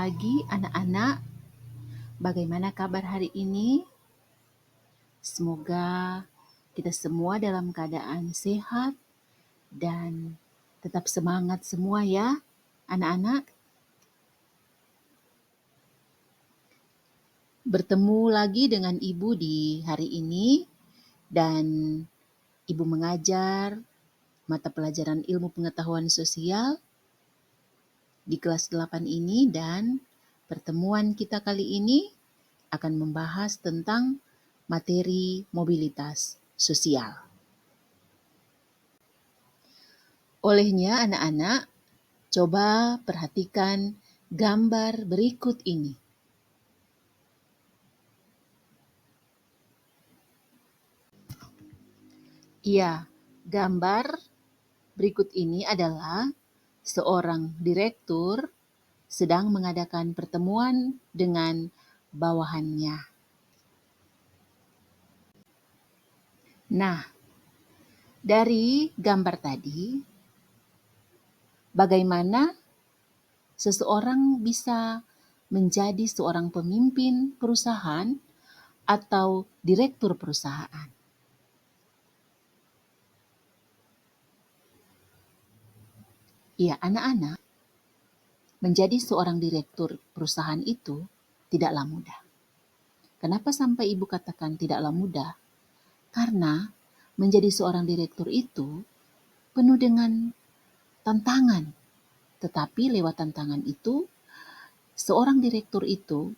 pagi anak-anak. Bagaimana kabar hari ini? Semoga kita semua dalam keadaan sehat dan tetap semangat semua ya, anak-anak. Bertemu lagi dengan Ibu di hari ini dan Ibu mengajar mata pelajaran ilmu pengetahuan sosial di kelas 8 ini, dan pertemuan kita kali ini akan membahas tentang materi mobilitas sosial. Olehnya anak-anak, coba perhatikan gambar berikut ini. Iya, gambar berikut ini adalah seorang direktur sedang mengadakan pertemuan dengan bawahannya. Nah, dari gambar tadi, bagaimana seseorang bisa menjadi seorang pemimpin perusahaan atau direktur perusahaan? Ya, anak-anak, menjadi seorang direktur perusahaan itu tidaklah mudah. Kenapa sampai Ibu katakan tidaklah mudah? Karena menjadi seorang direktur itu penuh dengan tantangan. Tetapi lewat tantangan itu, seorang direktur itu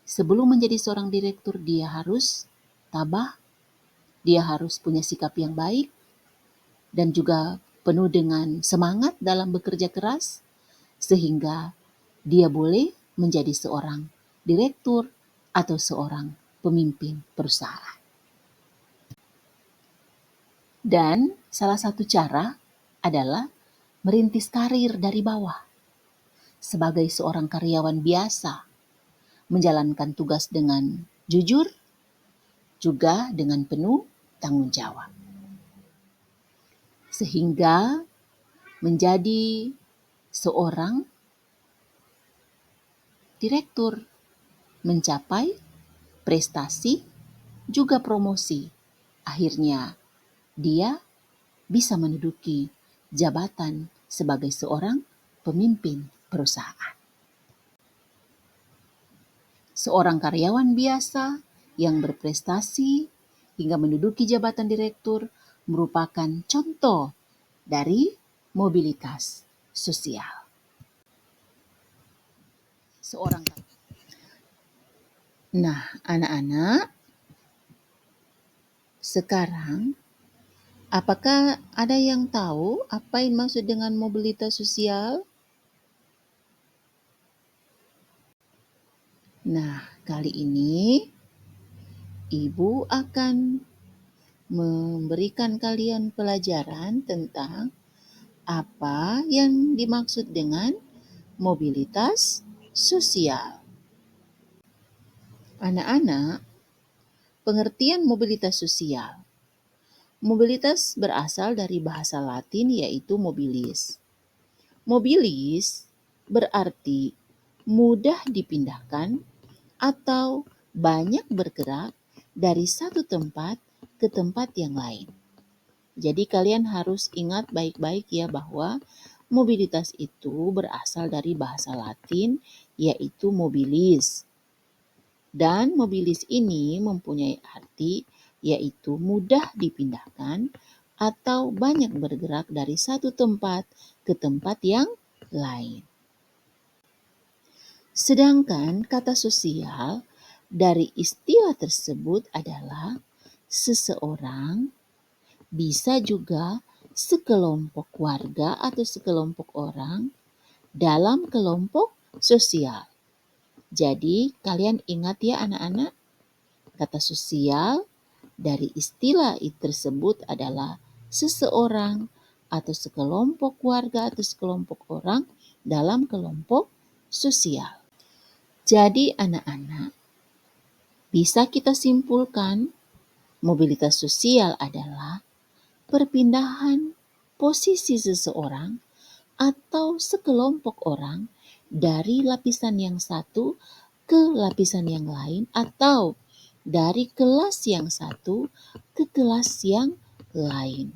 sebelum menjadi seorang direktur dia harus tabah, dia harus punya sikap yang baik, dan juga penuh dengan semangat dalam bekerja keras, sehingga dia boleh menjadi seorang direktur atau seorang pemimpin perusahaan. Dan salah satu cara adalah merintis karir dari bawah. Sebagai seorang karyawan biasa, menjalankan tugas dengan jujur, juga dengan penuh tanggung jawab. Sehingga menjadi seorang direktur, mencapai prestasi, juga promosi. Akhirnya dia bisa menduduki jabatan sebagai seorang pemimpin perusahaan. Seorang karyawan biasa yang berprestasi hingga menduduki jabatan direktur merupakan contoh dari mobilitas sosial. Nah, anak-anak, sekarang apakah ada yang tahu apa yang maksud dengan mobilitas sosial? Nah, kali ini Ibu akan memberikan kalian pelajaran tentang apa yang dimaksud dengan mobilitas sosial. Anak-anak, pengertian mobilitas sosial. Mobilitas berasal dari bahasa Latin yaitu mobilis. Mobilis berarti mudah dipindahkan atau banyak bergerak dari satu tempat ke tempat yang lain. Jadi kalian harus ingat baik-baik ya bahwa mobilitas itu berasal dari bahasa Latin yaitu mobilis. Dan mobilis ini mempunyai arti yaitu mudah dipindahkan atau banyak bergerak dari satu tempat ke tempat yang lain. Sedangkan kata sosial dari istilah tersebut adalah seseorang, bisa juga sekelompok warga atau sekelompok orang dalam kelompok sosial. Jadi kalian ingat ya anak-anak, kata sosial dari istilah tersebut adalah seseorang atau sekelompok warga atau sekelompok orang dalam kelompok sosial. Jadi anak-anak, bisa kita simpulkan mobilitas sosial adalah perpindahan posisi seseorang atau sekelompok orang dari lapisan yang satu ke lapisan yang lain atau dari kelas yang satu ke kelas yang lain.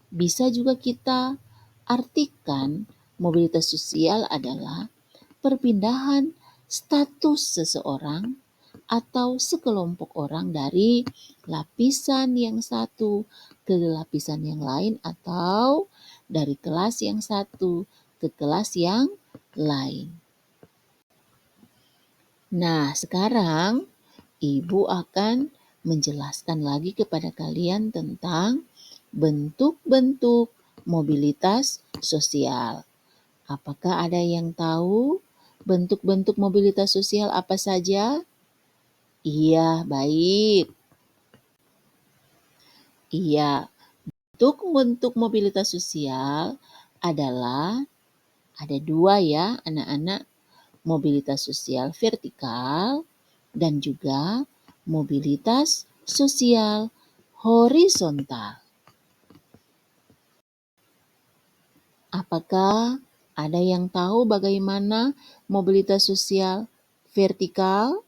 Bisa juga kita artikan mobilitas sosial adalah perpindahan status seseorang atau sekelompok orang dari lapisan yang satu ke lapisan yang lain atau dari kelas yang satu ke kelas yang lain. Nah, sekarang Ibu akan menjelaskan lagi kepada kalian tentang bentuk-bentuk mobilitas sosial. Apakah ada yang tahu bentuk-bentuk mobilitas sosial apa saja? Iya, baik. Iya, bentuk-bentuk mobilitas sosial adalah ada dua ya anak-anak, mobilitas sosial vertikal dan juga mobilitas sosial horizontal. Apakah ada yang tahu bagaimana mobilitas sosial vertikal?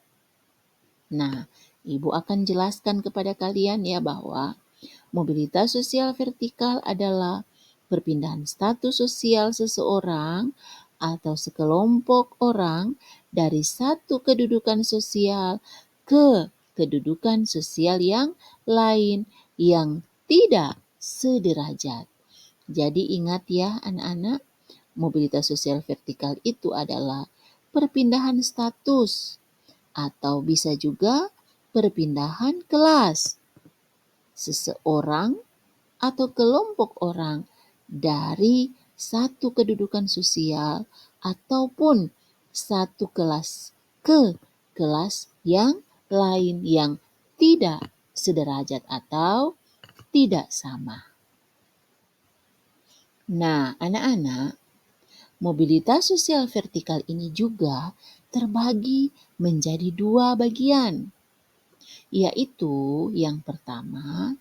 Nah, Ibu akan jelaskan kepada kalian ya bahwa mobilitas sosial vertikal adalah perpindahan status sosial seseorang atau sekelompok orang dari satu kedudukan sosial ke kedudukan sosial yang lain yang tidak sederajat. Jadi ingat ya anak-anak, mobilitas sosial vertikal itu adalah perpindahan status atau bisa juga perpindahan kelas seseorang atau kelompok orang dari satu kedudukan sosial ataupun satu kelas ke kelas yang lain yang tidak sederajat atau tidak sama. Nah, anak-anak, mobilitas sosial vertikal ini juga terbagi menjadi dua bagian, yaitu yang pertama,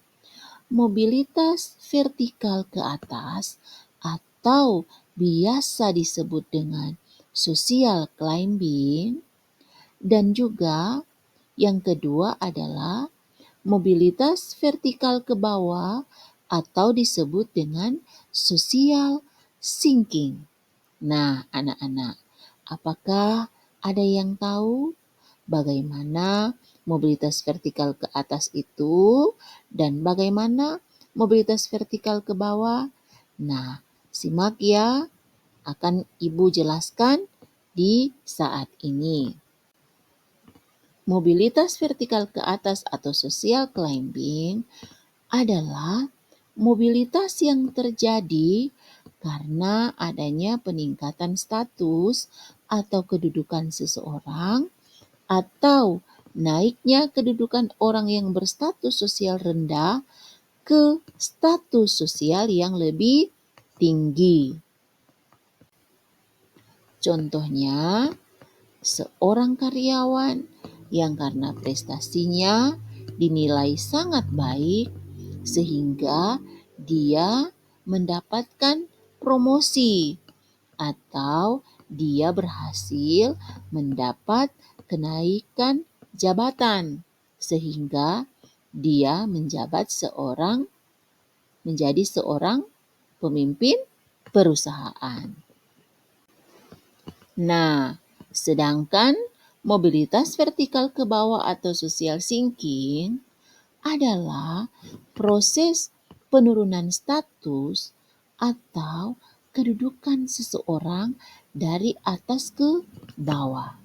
mobilitas vertikal ke atas atau biasa disebut dengan social climbing, dan juga yang kedua adalah mobilitas vertikal ke bawah atau disebut dengan social sinking. Nah, anak-anak, apakah ada yang tahu bagaimana mobilitas vertikal ke atas itu dan bagaimana mobilitas vertikal ke bawah? Nah, simak ya, akan Ibu jelaskan di saat ini. Mobilitas vertikal ke atas atau social climbing adalah mobilitas yang terjadi karena adanya peningkatan status atau kedudukan seseorang atau naiknya kedudukan orang yang berstatus sosial rendah ke status sosial yang lebih tinggi. Contohnya, seorang karyawan yang karena prestasinya dinilai sangat baik sehingga dia mendapatkan promosi atau dia berhasil mendapat kenaikan jabatan sehingga dia menjadi seorang pemimpin perusahaan. Nah, sedangkan mobilitas vertikal ke bawah atau social sinking adalah proses penurunan status atau kedudukan seseorang dari atas ke bawah.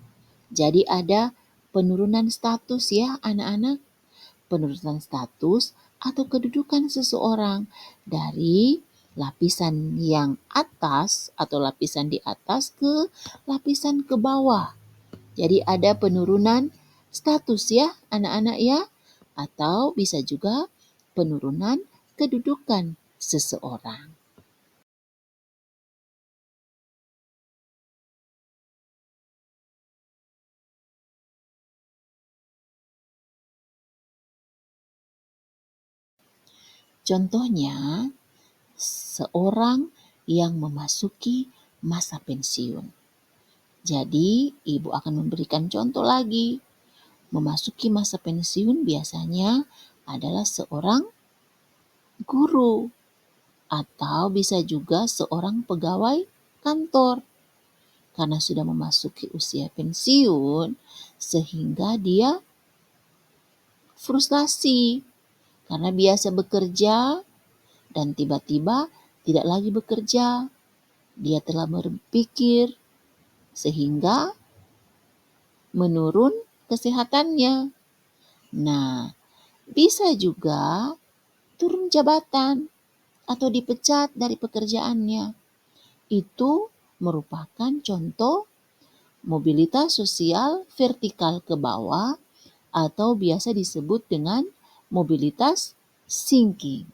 Jadi ada penurunan status ya anak-anak, penurunan status atau kedudukan seseorang dari lapisan yang atas atau lapisan di atas ke lapisan ke bawah. Jadi ada penurunan status ya anak-anak ya, atau bisa juga penurunan kedudukan seseorang. Contohnya, seorang yang memasuki masa pensiun. Jadi, ibu akan memberikan contoh lagi. Memasuki masa pensiun biasanya adalah seorang guru atau bisa juga seorang pegawai kantor. Karena sudah memasuki usia pensiun, sehingga dia frustasi karena biasa bekerja dan tiba-tiba tidak lagi bekerja. Dia telah berpikir sehingga menurun kesehatannya. Nah, bisa juga turun jabatan atau dipecat dari pekerjaannya. Itu merupakan contoh mobilitas sosial vertikal ke bawah atau biasa disebut dengan mobilitas sinking.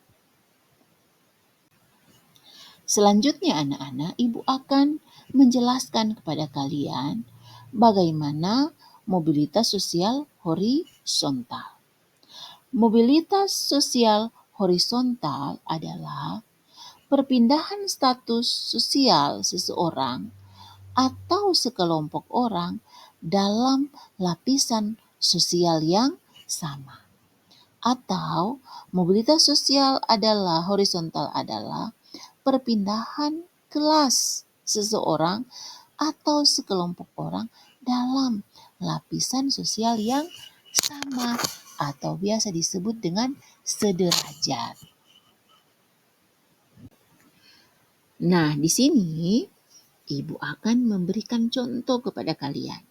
Selanjutnya anak-anak, ibu akan menjelaskan kepada kalian bagaimana mobilitas sosial horizontal. Mobilitas sosial horizontal adalah perpindahan status sosial seseorang atau sekelompok orang dalam lapisan sosial yang sama. Atau mobilitas sosial adalah horizontal adalah perpindahan kelas seseorang atau sekelompok orang dalam lapisan sosial yang sama atau biasa disebut dengan sederajat. Nah, di sini ibu akan memberikan contoh kepada kalian.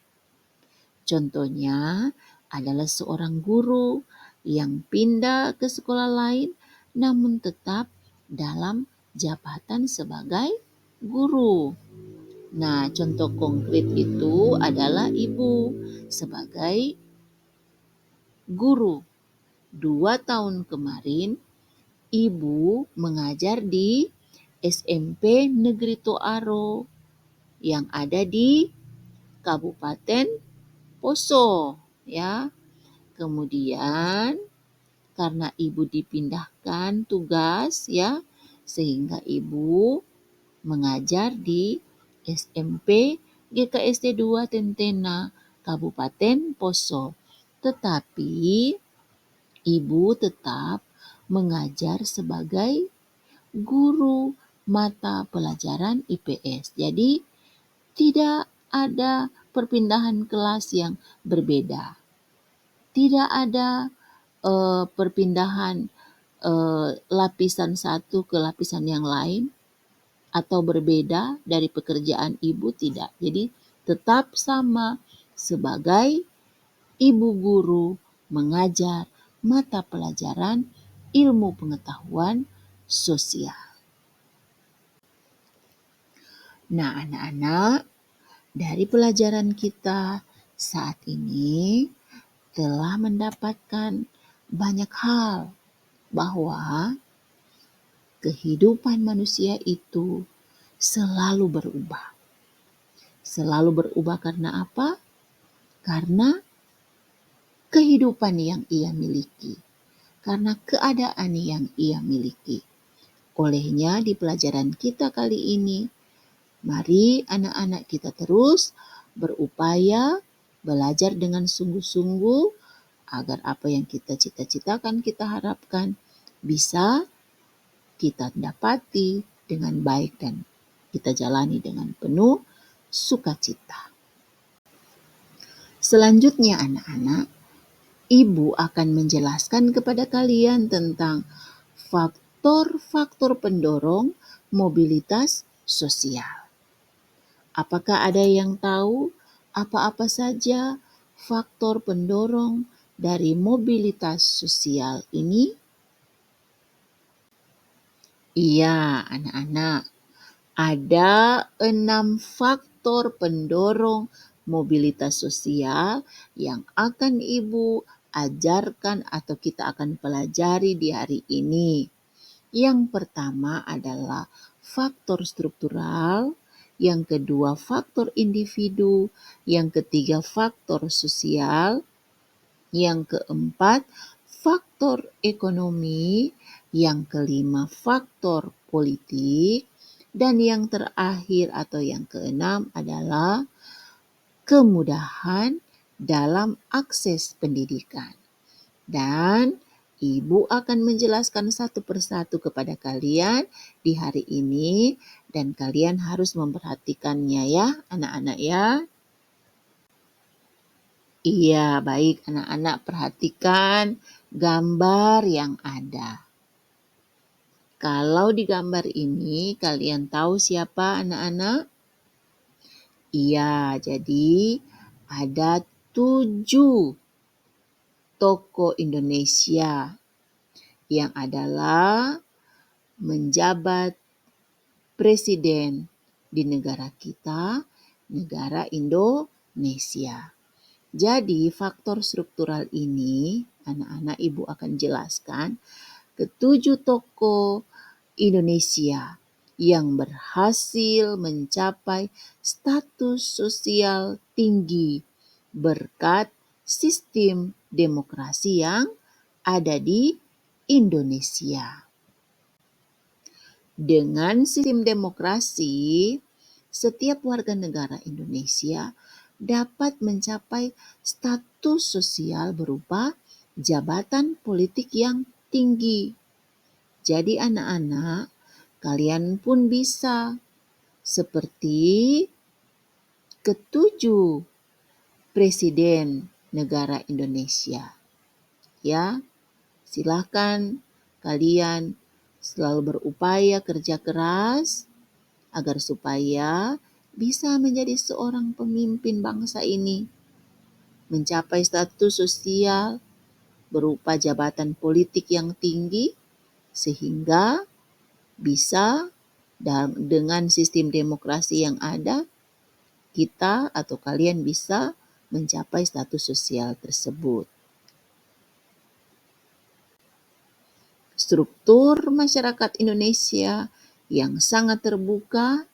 Contohnya adalah seorang guru yang pindah ke sekolah lain namun tetap dalam jabatan sebagai guru. Nah, contoh konkret itu adalah ibu sebagai guru. 2 tahun kemarin, ibu mengajar di SMP Negeri Toaro yang ada di Kabupaten Poso, ya. Kemudian karena ibu dipindahkan tugas, ya, sehingga ibu mengajar di SMP GKSD 2 Tentena, Kabupaten Poso. Tetapi ibu tetap mengajar sebagai guru mata pelajaran IPS. Jadi tidak ada perpindahan kelas yang berbeda. Tidak ada perpindahan lapisan satu ke lapisan yang lain atau berbeda dari pekerjaan ibu, tidak. Jadi tetap sama sebagai ibu guru mengajar mata pelajaran ilmu pengetahuan sosial. Nah, anak-anak, dari pelajaran kita saat ini telah mendapatkan banyak hal bahwa kehidupan manusia itu selalu berubah. Selalu berubah karena apa? Karena kehidupan yang ia miliki, karena keadaan yang ia miliki. Olehnya di pelajaran kita kali ini, mari anak-anak kita terus berupaya belajar dengan sungguh-sungguh agar apa yang kita cita-citakan, kita harapkan bisa kita dapati dengan baik dan kita jalani dengan penuh sukacita. Selanjutnya anak-anak, ibu akan menjelaskan kepada kalian tentang faktor-faktor pendorong mobilitas sosial. Apakah ada yang tahu apa-apa saja faktor pendorong dari mobilitas sosial ini? Iya, anak-anak. Ada 6 faktor pendorong mobilitas sosial yang akan Ibu ajarkan atau kita akan pelajari di hari ini. Yang pertama adalah faktor struktural, yang kedua faktor individu, yang ketiga faktor sosial, yang keempat faktor ekonomi, yang kelima faktor politik, dan yang terakhir atau yang keenam adalah kemudahan dalam akses pendidikan. Dan Ibu akan menjelaskan satu persatu kepada kalian di hari ini dan kalian harus memperhatikannya ya anak-anak ya. Iya, baik anak-anak perhatikan gambar yang ada. Kalau di gambar ini kalian tahu siapa anak-anak? Iya, jadi ada 7 tokoh Indonesia yang adalah menjabat presiden di negara kita, negara Indonesia. Jadi faktor struktural ini anak-anak Ibu akan jelaskan ke-7 tokoh Indonesia yang berhasil mencapai status sosial tinggi berkat sistem demokrasi yang ada di Indonesia. Dengan sistem demokrasi, setiap warga negara Indonesia dapat mencapai status sosial berupa jabatan politik yang tinggi. Jadi anak-anak, kalian pun bisa seperti ke-7 presiden negara Indonesia. Ya, silakan kalian selalu berupaya kerja keras agar supaya bisa menjadi seorang pemimpin bangsa ini, mencapai status sosial berupa jabatan politik yang tinggi, sehingga bisa dengan sistem demokrasi yang ada, kita atau kalian bisa mencapai status sosial tersebut. Struktur masyarakat Indonesia yang sangat terbuka,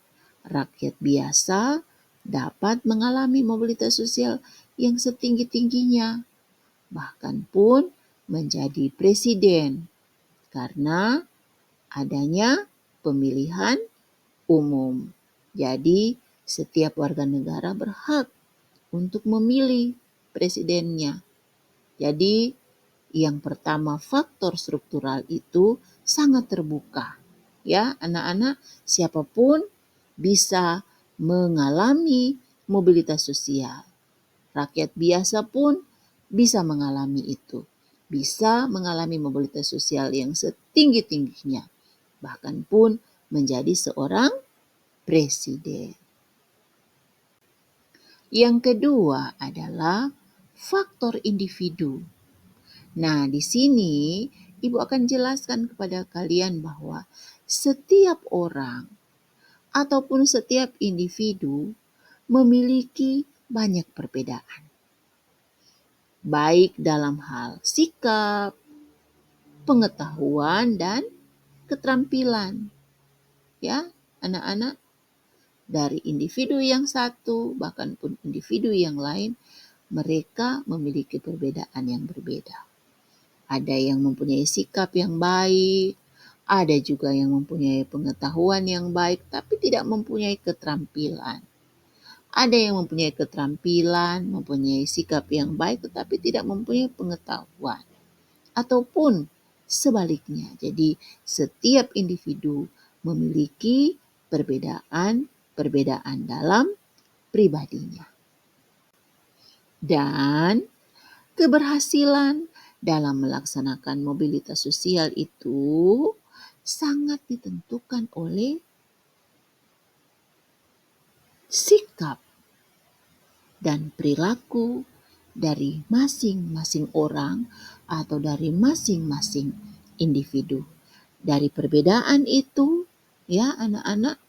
rakyat biasa dapat mengalami mobilitas sosial yang setinggi-tingginya, bahkan pun menjadi presiden karena adanya pemilihan umum. Jadi, setiap warga negara berhak untuk memilih presidennya. Jadi, yang pertama faktor struktural itu sangat terbuka. Ya, anak-anak, siapapun bisa mengalami mobilitas sosial. Rakyat biasa pun bisa mengalami itu. Bisa mengalami mobilitas sosial yang setinggi-tingginya. Bahkan pun menjadi seorang presiden. Yang kedua adalah faktor individu. Nah, di sini Ibu akan jelaskan kepada kalian bahwa setiap orang ataupun setiap individu memiliki banyak perbedaan. Baik dalam hal sikap, pengetahuan, dan keterampilan. Ya, anak-anak, dari individu yang satu, bahkan pun individu yang lain, mereka memiliki perbedaan yang berbeda. Ada yang mempunyai sikap yang baik, ada juga yang mempunyai pengetahuan yang baik, tapi tidak mempunyai keterampilan. Ada yang mempunyai keterampilan, mempunyai sikap yang baik, tetapi tidak mempunyai pengetahuan. Ataupun sebaliknya. Jadi setiap individu memiliki perbedaan dalam pribadinya. Dan keberhasilan dalam melaksanakan mobilitas sosial itu sangat ditentukan oleh sikap dan perilaku dari masing-masing orang atau dari masing-masing individu. Dari perbedaan itu, ya anak-anak,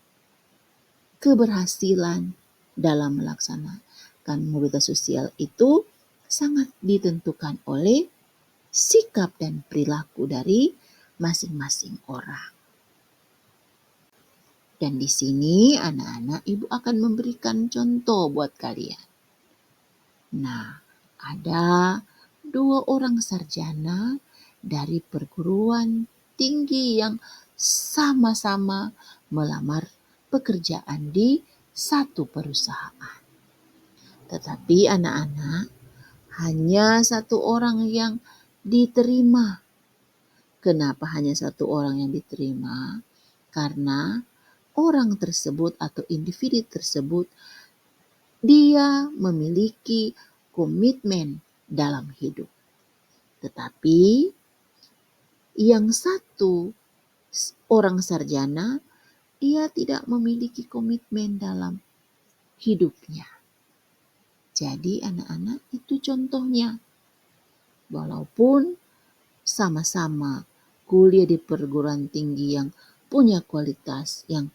keberhasilan dalam melaksanakan mobilitas sosial itu sangat ditentukan oleh sikap dan perilaku dari masing-masing orang. Dan di sini anak-anak Ibu akan memberikan contoh buat kalian. Nah, ada 2 orang sarjana dari perguruan tinggi yang sama-sama melamar pekerjaan di satu perusahaan. Tetapi anak-anak, hanya satu orang yang diterima. Kenapa hanya satu orang yang diterima? Karena orang tersebut atau individu tersebut dia memiliki komitmen dalam hidup. Tetapi yang satu orang sarjana, ia tidak memiliki komitmen dalam hidupnya. Jadi anak-anak itu contohnya. Walaupun sama-sama kuliah di perguruan tinggi yang punya kualitas yang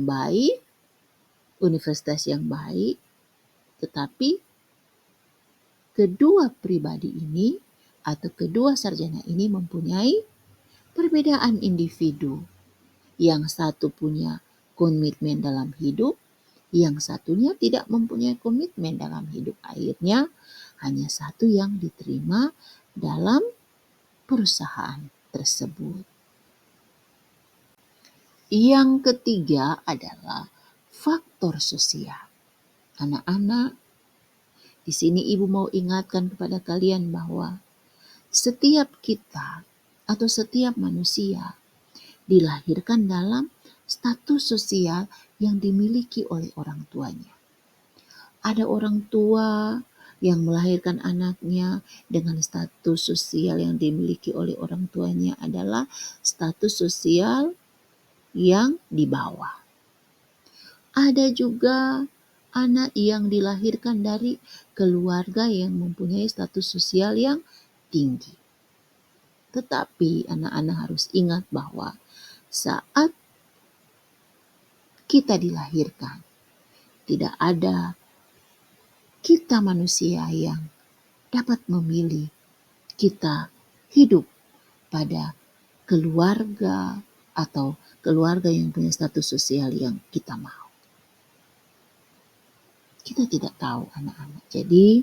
baik, universitas yang baik, tetapi kedua pribadi ini atau kedua sarjana ini mempunyai perbedaan individu. Yang satu punya komitmen dalam hidup, yang satunya tidak mempunyai komitmen dalam hidup. Akhirnya hanya satu yang diterima dalam perusahaan tersebut. Yang ketiga adalah faktor sosial. Anak-anak, di sini ibu mau ingatkan kepada kalian bahwa setiap kita atau setiap manusia dilahirkan dalam status sosial yang dimiliki oleh orang tuanya. Ada orang tua yang melahirkan anaknya dengan status sosial yang dimiliki oleh orang tuanya adalah status sosial yang di bawah. Ada juga anak yang dilahirkan dari keluarga yang mempunyai status sosial yang tinggi. Tetapi anak-anak harus ingat bahwa saat kita dilahirkan, tidak ada kita manusia yang dapat memilih kita hidup pada keluarga atau keluarga yang punya status sosial yang kita mau. Kita tidak tahu anak-anak. Jadi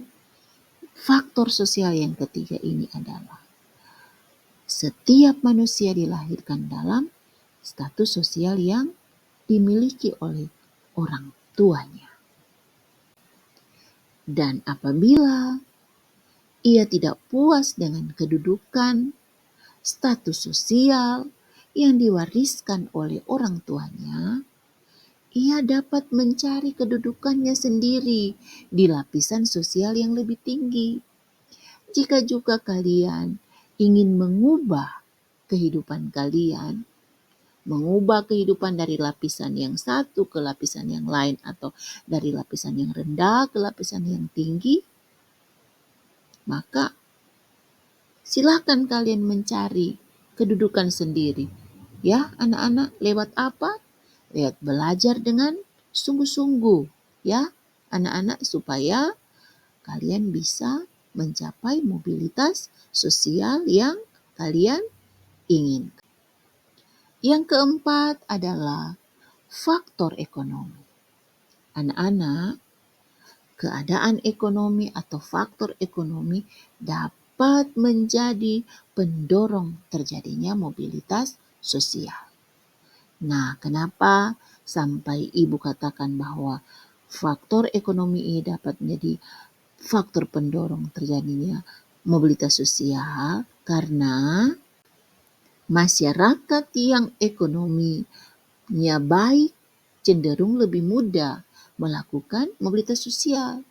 faktor sosial yang ketiga ini adalah setiap manusia dilahirkan dalam status sosial yang dimiliki oleh orang tuanya. Dan apabila ia tidak puas dengan kedudukan, status sosial yang diwariskan oleh orang tuanya, ia dapat mencari kedudukannya sendiri di lapisan sosial yang lebih tinggi. Jika juga kalian ingin mengubah kehidupan kalian, mengubah kehidupan dari lapisan yang satu ke lapisan yang lain atau dari lapisan yang rendah ke lapisan yang tinggi, maka silakan kalian mencari kedudukan sendiri. Ya, anak-anak, lewat apa? Lewat belajar dengan sungguh-sungguh, ya, anak-anak, supaya kalian bisa mencapai mobilitas sosial yang kalian inginkan. Yang keempat adalah faktor ekonomi. Anak-anak, keadaan ekonomi atau faktor ekonomi dapat menjadi pendorong terjadinya mobilitas sosial. Nah, kenapa sampai ibu katakan bahwa faktor ekonomi ini dapat menjadi faktor pendorong terjadinya mobilitas sosial? Karena masyarakat yang ekonominya baik cenderung lebih mudah melakukan mobilitas sosial.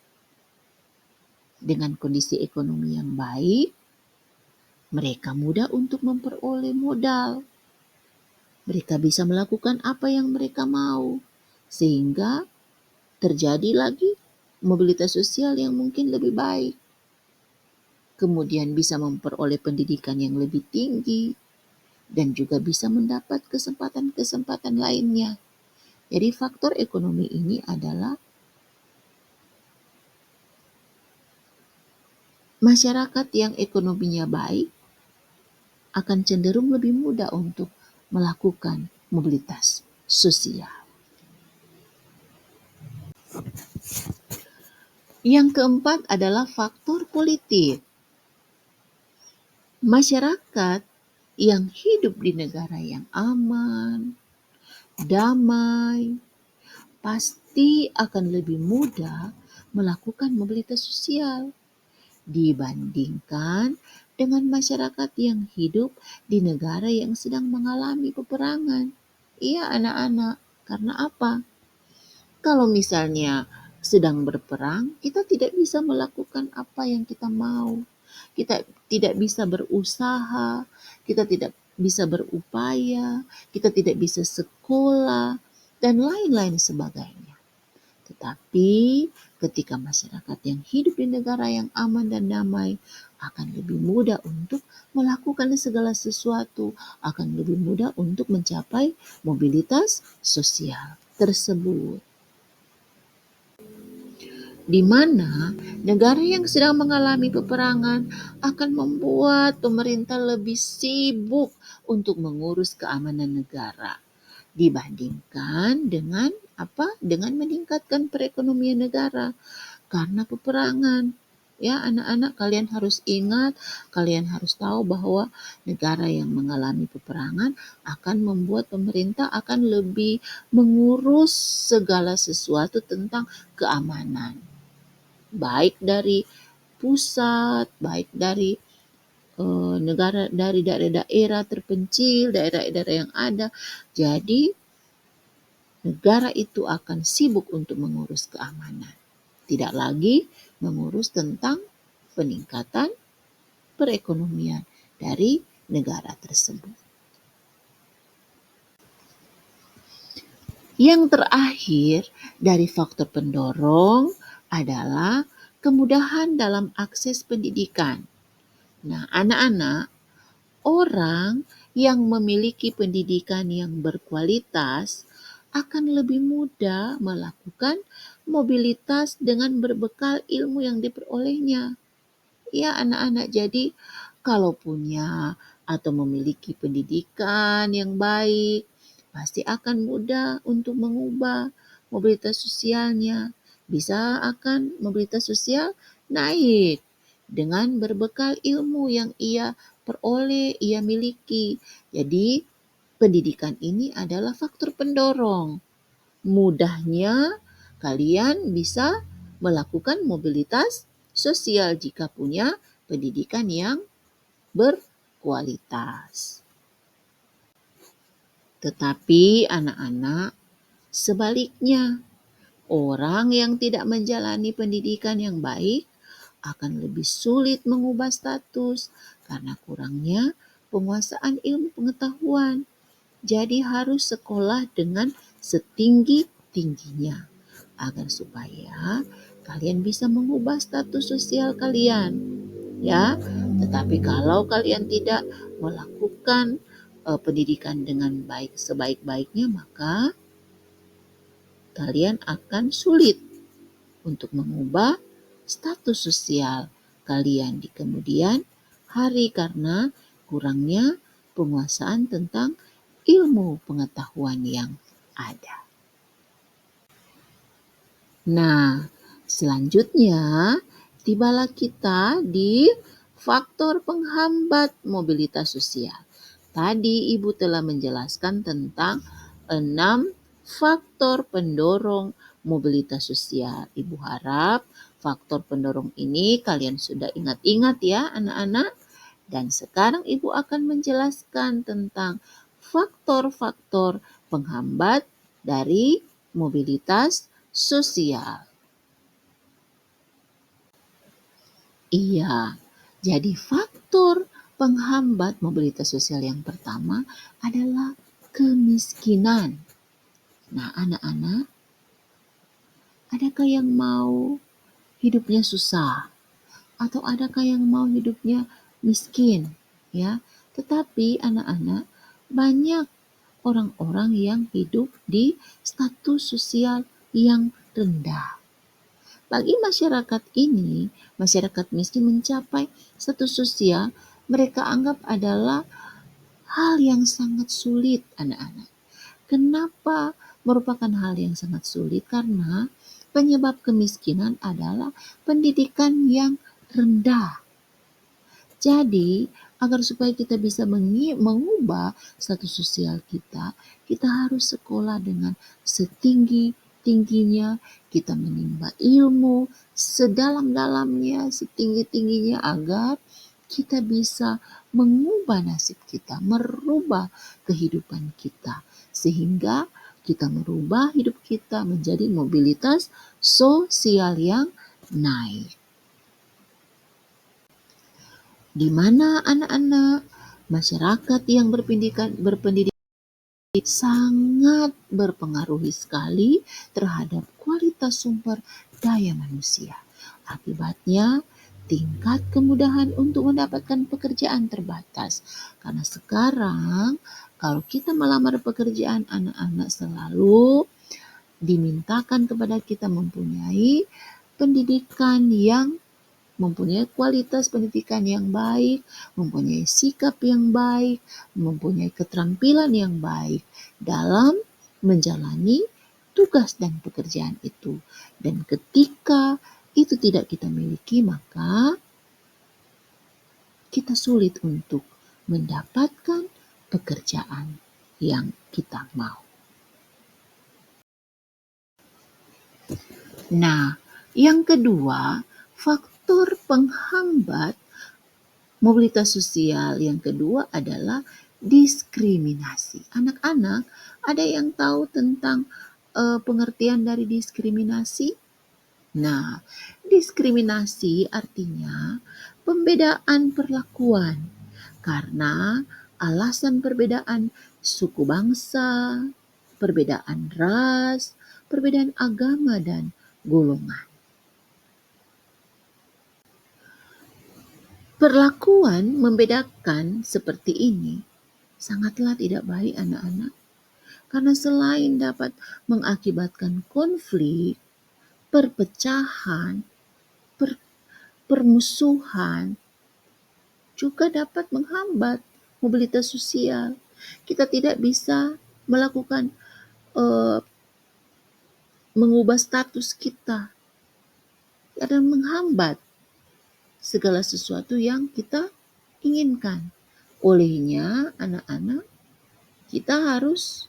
Dengan kondisi ekonomi yang baik, mereka mudah untuk memperoleh modal. Mereka bisa melakukan apa yang mereka mau, sehingga terjadi lagi mobilitas sosial yang mungkin lebih baik. Kemudian bisa memperoleh pendidikan yang lebih tinggi, dan juga bisa mendapat kesempatan-kesempatan lainnya. Jadi faktor ekonomi ini adalah masyarakat yang ekonominya baik akan cenderung lebih mudah untuk melakukan mobilitas sosial. Yang keempat adalah faktor politik. Masyarakat yang hidup di negara yang aman, damai, pasti akan lebih mudah melakukan mobilitas sosial dibandingkan dengan masyarakat yang hidup di negara yang sedang mengalami peperangan. Iya anak-anak, karena apa? Kalau misalnya sedang berperang, kita tidak bisa melakukan apa yang kita mau. Kita tidak bisa berusaha, kita tidak bisa berupaya, kita tidak bisa sekolah, dan lain-lain sebagainya. Tetapi ketika masyarakat yang hidup di negara yang aman dan damai akan lebih mudah untuk melakukan segala sesuatu, akan lebih mudah untuk mencapai mobilitas sosial tersebut. Di mana negara yang sedang mengalami peperangan akan membuat pemerintah lebih sibuk untuk mengurus keamanan negara dibandingkan dengan apa? Dengan meningkatkan perekonomian negara karena peperangan. Ya, anak-anak kalian harus ingat, kalian harus tahu bahwa negara yang mengalami peperangan akan membuat pemerintah akan lebih mengurus segala sesuatu tentang keamanan. Baik dari pusat, baik dari negara dari daerah-daerah terpencil, daerah-daerah yang ada. Jadi negara itu akan sibuk untuk mengurus keamanan. Tidak lagi mengurus tentang peningkatan perekonomian dari negara tersebut. Yang terakhir dari faktor pendorong adalah kemudahan dalam akses pendidikan. Nah, anak-anak, orang yang memiliki pendidikan yang berkualitas akan lebih mudah melakukan mobilitas dengan berbekal ilmu yang diperolehnya. Ya, anak-anak, jadi kalau punya atau memiliki pendidikan yang baik, pasti akan mudah untuk mengubah mobilitas sosialnya. Bisa akan mobilitas sosial naik dengan berbekal ilmu yang ia peroleh, ia miliki. Jadi, pendidikan ini adalah faktor pendorong. Mudahnya kalian bisa melakukan mobilitas sosial jika punya pendidikan yang berkualitas. Tetapi anak-anak, sebaliknya, orang yang tidak menjalani pendidikan yang baik akan lebih sulit mengubah status karena kurangnya penguasaan ilmu pengetahuan. Jadi harus sekolah dengan setinggi-tingginya agar supaya kalian bisa mengubah status sosial kalian, ya. Tetapi kalau kalian tidak melakukan pendidikan dengan baik sebaik-baiknya, maka kalian akan sulit untuk mengubah status sosial kalian di kemudian hari karena kurangnya penguasaan tentang ilmu pengetahuan yang ada. Nah, selanjutnya tibalah kita di faktor penghambat mobilitas sosial. Tadi Ibu telah menjelaskan tentang 6 faktor pendorong mobilitas sosial. Ibu harap faktor pendorong ini kalian sudah ingat-ingat ya anak-anak. Dan sekarang Ibu akan menjelaskan tentang faktor-faktor penghambat dari mobilitas sosial. Iya, jadi faktor penghambat mobilitas sosial yang pertama adalah kemiskinan. Nah, anak-anak, adakah yang mau hidupnya susah? Atau adakah yang mau hidupnya miskin? Ya, tetapi anak-anak, banyak orang-orang yang hidup di status sosial yang rendah. Bagi masyarakat ini, masyarakat miskin mencapai status sosial mereka anggap adalah hal yang sangat sulit anak-anak. Kenapa merupakan hal yang sangat sulit? Karena penyebab kemiskinan adalah pendidikan yang rendah. Jadi, agar supaya kita bisa mengubah status sosial kita, kita harus sekolah dengan setinggi setinggi-tingginya, kita menimba ilmu sedalam-dalamnya, setinggi-tingginya agar kita bisa mengubah nasib kita, merubah kehidupan kita, sehingga kita merubah hidup kita menjadi mobilitas sosial yang naik. Di mana anak-anak masyarakat yang berpendidikan sangat berpengaruh sekali terhadap kualitas sumber daya manusia. Akibatnya, tingkat kemudahan untuk mendapatkan pekerjaan terbatas. Karena sekarang, kalau kita melamar pekerjaan, anak-anak selalu dimintakan kepada kita mempunyai pendidikan yang mempunyai kualitas pendidikan yang baik, mempunyai sikap yang baik, mempunyai keterampilan yang baik dalam menjalani tugas dan pekerjaan itu. Dan ketika itu tidak kita miliki, maka kita sulit untuk mendapatkan pekerjaan yang kita mau. Nah, yang kedua, faktor penghambat mobilitas sosial yang kedua adalah diskriminasi. Anak-anak, ada yang tahu tentang pengertian dari diskriminasi? Nah, diskriminasi artinya pembedaan perlakuan karena alasan perbedaan suku bangsa, perbedaan ras, perbedaan agama dan golongan. Perlakuan membedakan seperti ini sangatlah tidak baik anak-anak, karena selain dapat mengakibatkan konflik, perpecahan, permusuhan, juga dapat menghambat mobilitas sosial. Kita tidak bisa melakukan mengubah status kita dan menghambat segala sesuatu yang kita inginkan. Olehnya, anak-anak, kita harus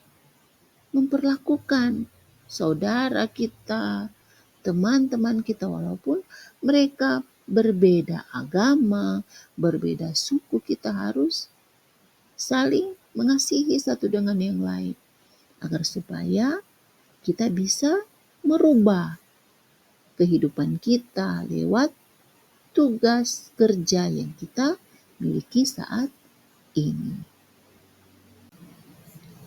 memperlakukan saudara kita, teman-teman kita, walaupun mereka berbeda agama, berbeda suku, kita harus saling mengasihi satu dengan yang lain, agar supaya kita bisa merubah kehidupan kita lewat tugas kerja yang kita miliki saat ini.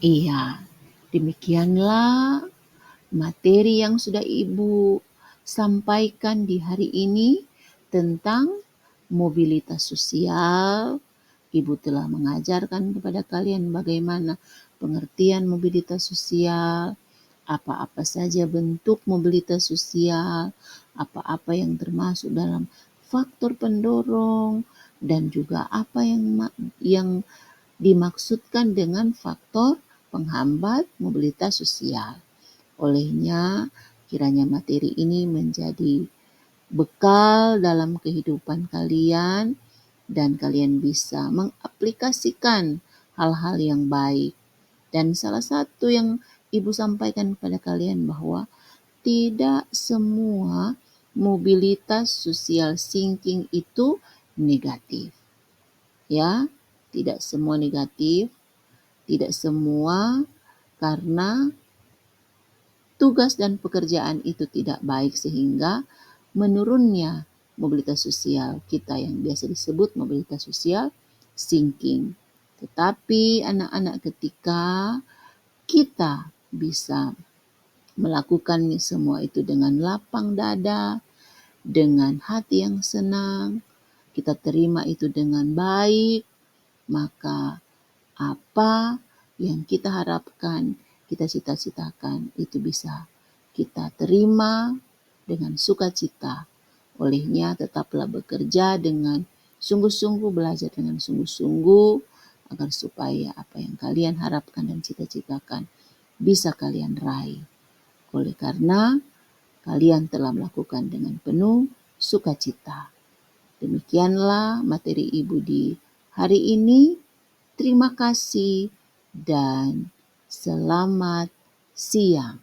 Iya, demikianlah materi yang sudah Ibu sampaikan di hari ini tentang mobilitas sosial. Ibu telah mengajarkan kepada kalian bagaimana pengertian mobilitas sosial, apa-apa saja bentuk mobilitas sosial, apa-apa yang termasuk dalam faktor pendorong, dan juga apa yang dimaksudkan dengan faktor penghambat mobilitas sosial. Olehnya, kiranya materi ini menjadi bekal dalam kehidupan kalian dan kalian bisa mengaplikasikan hal-hal yang baik. Dan salah satu yang Ibu sampaikan kepada kalian bahwa tidak semua mobilitas sosial thinking itu negatif. Ya, tidak semua negatif, tidak semua karena tugas dan pekerjaan itu tidak baik sehingga menurunnya mobilitas sosial kita yang biasa disebut mobilitas sosial thinking. Tetapi anak-anak, ketika kita bisa melakukan semua itu dengan lapang dada, dengan hati yang senang, kita terima itu dengan baik, maka apa yang kita harapkan, kita cita-citakan, itu bisa kita terima dengan sukacita. Olehnya tetaplah bekerja dengan sungguh-sungguh, belajar dengan sungguh-sungguh, agar supaya apa yang kalian harapkan dan cita-citakan bisa kalian raih. Oleh karena kalian telah melakukan dengan penuh sukacita. Demikianlah materi Ibu di hari ini. Terima kasih dan selamat siang.